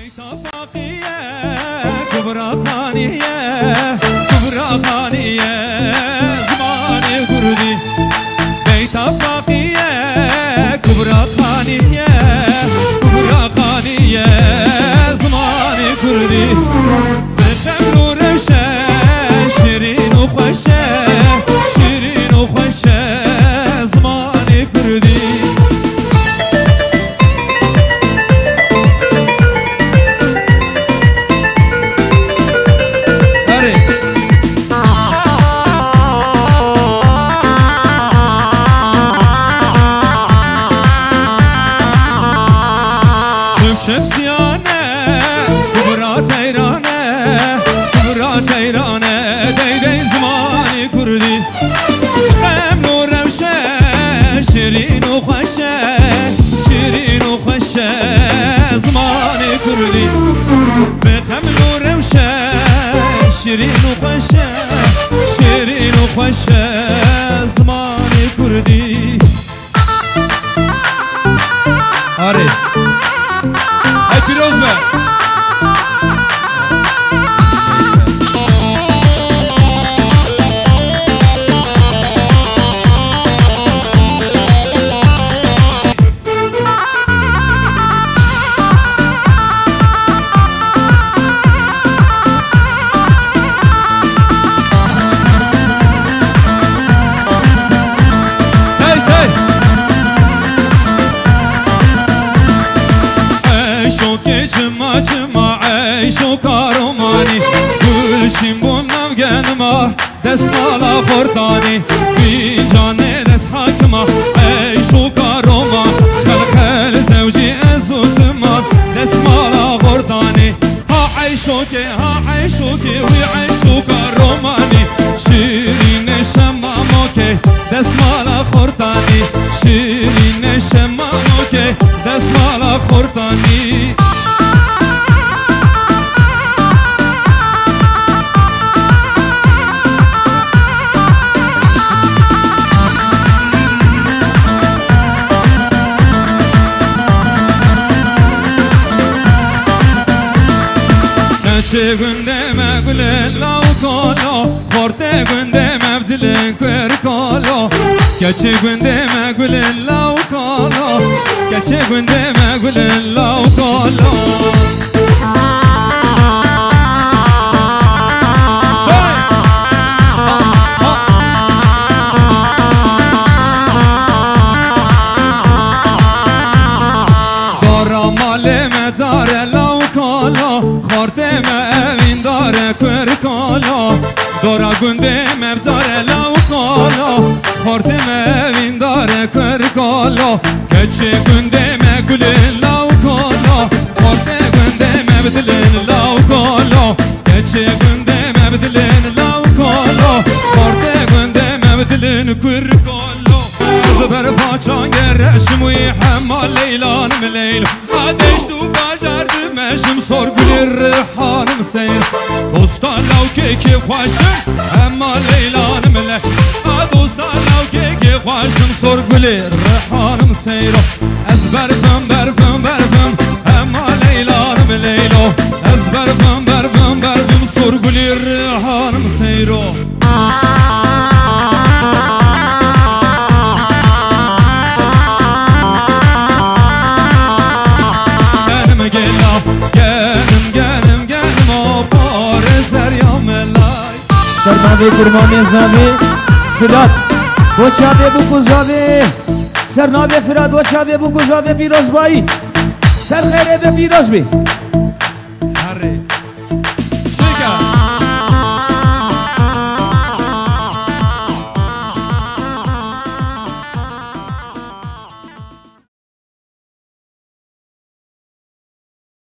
بيتفاقية كبرى خانية كبرى خانية زماني كردي بيتفاقية كبرى خانية كبرى خانية زماني كردي بخمر ورشة شيرين وخوشة شيرين وخوشة زماني كردي شمسيانة كبرى تيرانة كبرى تيرانة دي دي زماني كردي خمر وروشة شيرين وخوشة شيرين وخوشة زماني كردي بخمر وروشة شيرين وخوشة شيرين وخوشة زماني كردي آره هاي فيروز بقى Cıma cıma eyşo karomani Gülşin bunlam genma Desmala fortani Fincane des hakma eyşo karoma Khalkhal zevci ezutman Desmala fortani Ha eyşo ke Wi eyşo karomani Şirine şemmamoke Desmala fortani Şirine şemmamoke Desmala fortani Keçi gündeme gülün lav kolo Korte gündeme bdilin kır kolo Keçi gündeme gülün lav kolo Keçi gündeme gülün lav kolo Dora maleme dare lav kolo Khorteme evin dare kır kolo Dora gündeme dare lav kolo Khorteme evin dare kır kolo Keçi gündeme gülün lav kolo Khorte gündeme bdilin lav kolo Keçi gündeme bdilin lav kolo Khorte gündeme bdilin kır kolo Zıber paçan gerreşim uy hemmal leylanım leylo Ateş tu bacardım eşim sorgulir rihanım seyir Dosta lav keki khoşim hemmal leylanım leylo Dosta lav keki khoşim sorgulir rihanım seyir Ez berfim berfim berfim hemmal leylanım leylo Ez berfim berfim berfim sorgulir rihanım seyir Sernavi kurmami zavi Firat Boçavi buku zavi Sernavi Firat Boçavi buku zavi Piroz bayi Ser khayre ve piroz bi